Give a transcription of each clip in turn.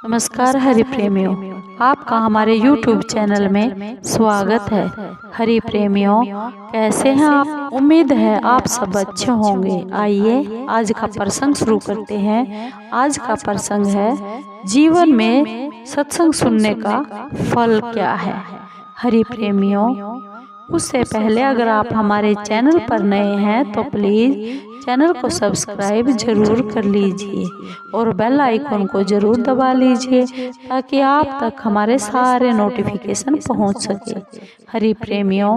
नमस्कार हरि प्रेमियों, आपका हमारे YouTube चैनल में स्वागत है। हरि प्रेमियों, कैसे हैं आप? उम्मीद है आप सब अच्छे होंगे। आइए आज का प्रसंग शुरू करते हैं। आज का प्रसंग है जीवन में सत्संग सुनने का फल क्या है। हरि प्रेमियों, उससे पहले अगर आप हमारे चैनल पर नए हैं तो प्लीज़ चैनल को सब्सक्राइब जरूर कर लीजिए और बेल आइकन को जरूर दबा लीजिए ताकि आप तक हमारे सारे नोटिफिकेशन पहुंच सके। हरि प्रेमियों,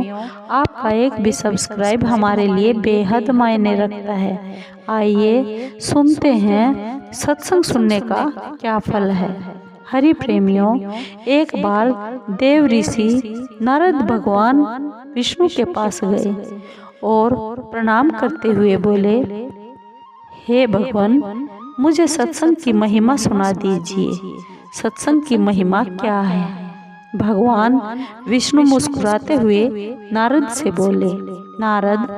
आपका एक भी सब्सक्राइब हमारे लिए बेहद मायने रखता है। आइए सुनते हैं सत्संग सुनने का क्या फल है। हरि प्रेमियों, एक बार देव ऋषि नारद भगवान विष्णु के पास गए और प्रणाम करते हुए बोले, हे भगवान, मुझे सत्संग की महिमा सुना दीजिए। सत्संग की महिमा क्या है? भगवान विष्णु मुस्कुराते हुए नारद से बोले, नारद,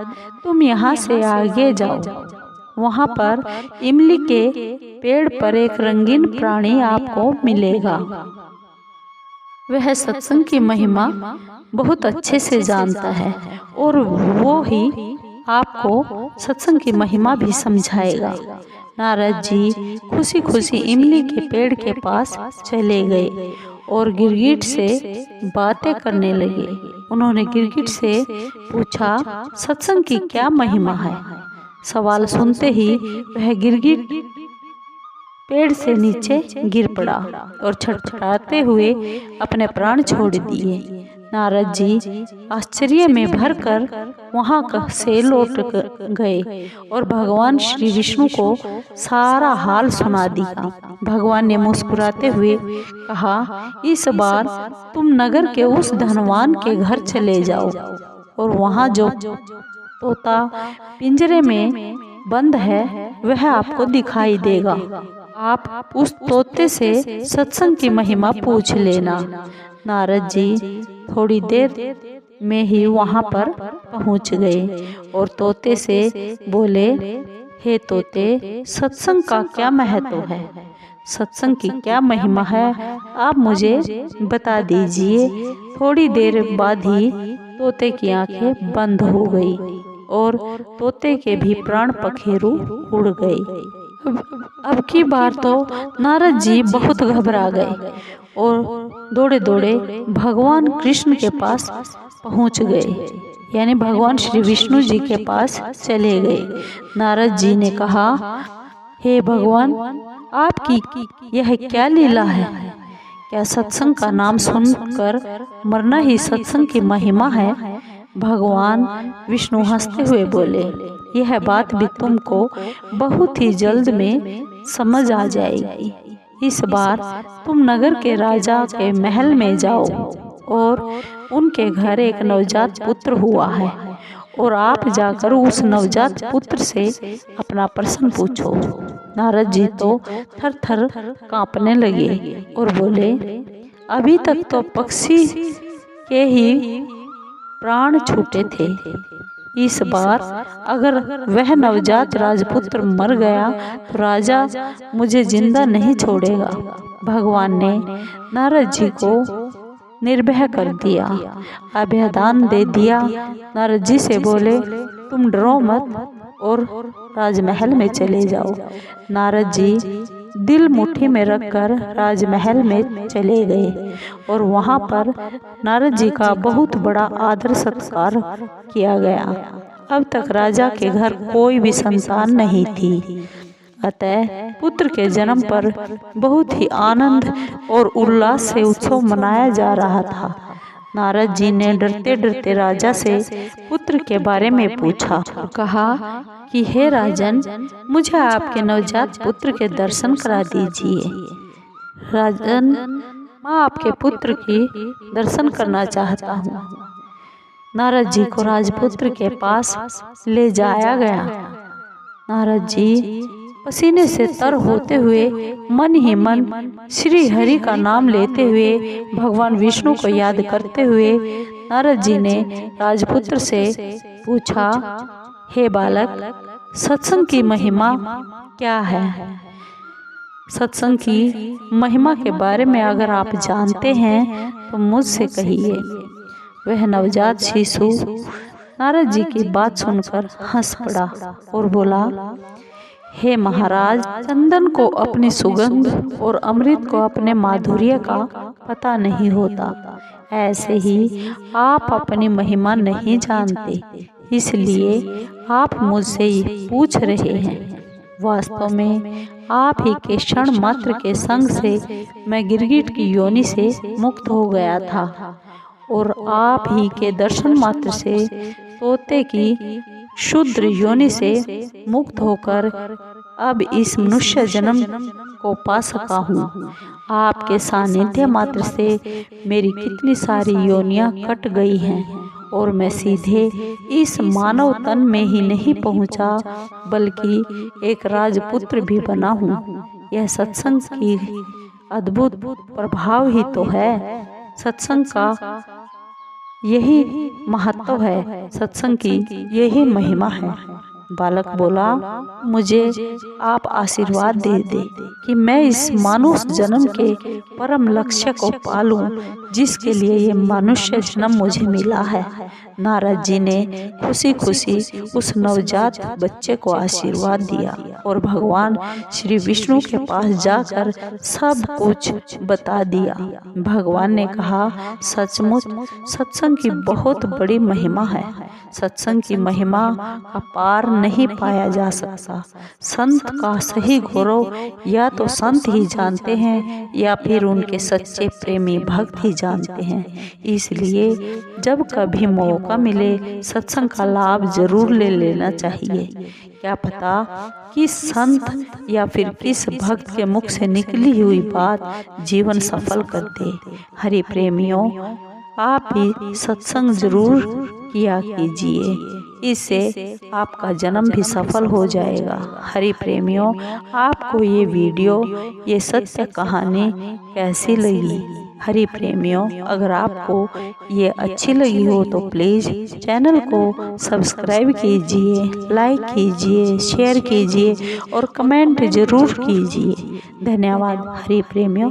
तुम यहाँ से आगे जाओ। वहाँ पर इमली के पेड़ पर एक रंगीन प्राणी आपको मिलेगा। वह सत्संग की महिमा बहुत अच्छे से जानता है और वो ही आपको सत्संग की महिमा भी समझाएगा। नारद जी खुशी खुशी इमली के पेड़ के पास चले गए और गिरगिट से बातें करने लगे। उन्होंने गिरगिट से पूछा, सत्संग की क्या महिमा है? सवाल सुनते ही वह गिरगिट पेड़ से नीचे गिर पड़ा और छटपटाते हुए अपने प्राण छोड़ दिए। नारद जी आश्चर्य में भरकर वहां से लौट गए और भगवान श्री विष्णु को सारा हाल सुना दिया। भगवान ने मुस्कुराते हुए कहा, इस बार तुम नगर के उस धनवान के घर चले जाओ और वहां जो तोता पिंजरे में बंद है वह आपको दिखाई देगा। आप उस तोते से सत्संग की महिमा पूछ लेना। नारद जी थोड़ी देर में ही वहां पर पहुंच गए और तोते से बोले, हे तोते, सत्संग का क्या महत्व है? सत्संग की क्या महिमा है? आप मुझे बता दीजिए। थोड़ी देर बाद ही तोते की आंखें बंद हो गई और तोते के भी प्राण पखेरु उड़ गए। अब की बार तो नारद जी बहुत घबरा गए और दौड़े दौड़े भगवान कृष्ण के पास पहुंच गए, यानी भगवान श्री विष्णु जी के पास चले गए। नारद जी ने कहा, हे भगवान, आपकी यह क्या लीला है? क्या सत्संग का नाम सुनकर मरना ही सत्संग की महिमा है? भगवान विष्णु हंसते हुए बोले, यह बात भी तुमको बहुत ही जल्द में समझ आ जाएगी। इस बार तुम नगर के राजा के महल में जाओ और उनके घर एक नवजात पुत्र हुआ है और आप जाकर उस नवजात पुत्र से अपना प्रश्न पूछो। नारद जी तो थर थर कांपने लगे और बोले, अभी तक तो पक्षी के ही प्राण छूटे थे। इस बार अगर वह नवजात राजपुत्र मर गया तो राजा मुझे जिंदा नहीं छोड़ेगा। भगवान ने नारद जी को निर्भय कर दिया, अभयदान दे दिया। नारद जी से बोले, तुम डरो मत और राजमहल में चले जाओ। नारद जी दिल मुट्ठी में रखकर राजमहल में चले गए और वहां पर नारद जी का बहुत बड़ा आदर सत्कार किया गया। अब तक राजा के घर कोई भी संतान नहीं थी, अतः पुत्र के जन्म पर बहुत ही आनंद और उल्लास से उत्सव मनाया जा रहा था। नारद जी ने डरते डरते राजा से पुत्र के बारे में पूछा, कहा कि हे राजन, मुझे आपके नवजात पुत्र के दर्शन करा दीजिए। राजन, मैं आपके पुत्र की दर्शन करना चाहता हूँ। नारद जी को राजपुत्र के पास ले जाया गया। नारद जी पसीने से तर होते हुए मन ही मन श्री हरि का नाम लेते हुए भगवान विष्णु को याद करते हुए नारद जी ने राजपुत्र से पूछा, हे बालक, सत्संग की महिमा क्या है? सत्संग की महिमा के बारे में अगर आप जानते हैं तो मुझसे कहिए। वह नवजात शिशु नारद जी की बात सुनकर हंस पड़ा और बोला, हे महाराज, चंदन को अपनी सुगंध और अमृत को अपने माधुर्य का पता नहीं होता। ऐसे ही आप अपनी महिमा नहीं जानते, इसलिए आप मुझसे ये पूछ रहे हैं। वास्तव में आप ही के क्षण मात्र के संग से मैं गिरगिट की योनि से मुक्त हो गया था और आप ही के दर्शन मात्र से तोते की शूद्र योनि से मुक्त होकर अब इस मनुष्य जन्म को पा सका हूँ। आपके सानिध्य मात्र से मेरी कितनी सारी योनियां कट गई हैं और मैं सीधे इस मानव तन में ही नहीं पहुँचा बल्कि एक राजपुत्र भी बना हूँ। यह सत्संग की अद्भुत प्रभाव ही तो है। सत्संग का यही महत्व है, सत्संग की यही महिमा है। बालक बोला, मुझे आप आशीर्वाद दे दे कि मैं इस मानुष जन्म के परम लक्ष्य को पालूं जिसके लिए ये मनुष्य जन्म मुझे मिला है। नारद जी ने खुशी खुशी उस नवजात बच्चे को आशीर्वाद दिया और भगवान श्री विष्णु के पास जाकर सब कुछ बता दिया। भगवान ने कहा, सचमुच सत्संग की बहुत बड़ी महिमा है। सत्संग की महिमा का पार नहीं पाया जा सकता। संत का सही गौरव या तो संत ही जानते हैं या फिर उनके सच्चे प्रेमी भक्त ही जानते हैं। इसलिए जब कभी मौका मिले सत्संग का लाभ जरूर ले लेना चाहिए। क्या पता किस संत या फिर किस भक्त के मुख से निकली हुई बात जीवन सफल कर दे। हरि प्रेमियों, आप भी सत्संग जरूर किया कीजिए, इससे आपका जन्म भी सफल हो जाएगा। हरि प्रेमियों, आपको ये वीडियो, ये सत्य कहानी कैसी लगी? हरि प्रेमियों, अगर आपको ये अच्छी लगी हो तो प्लीज़ चैनल को सब्सक्राइब कीजिए, लाइक कीजिए, शेयर कीजिए और कमेंट ज़रूर कीजिए। धन्यवाद हरि प्रेमियों।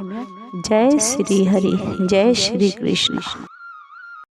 जय श्री हरि, जय श्री कृष्ण।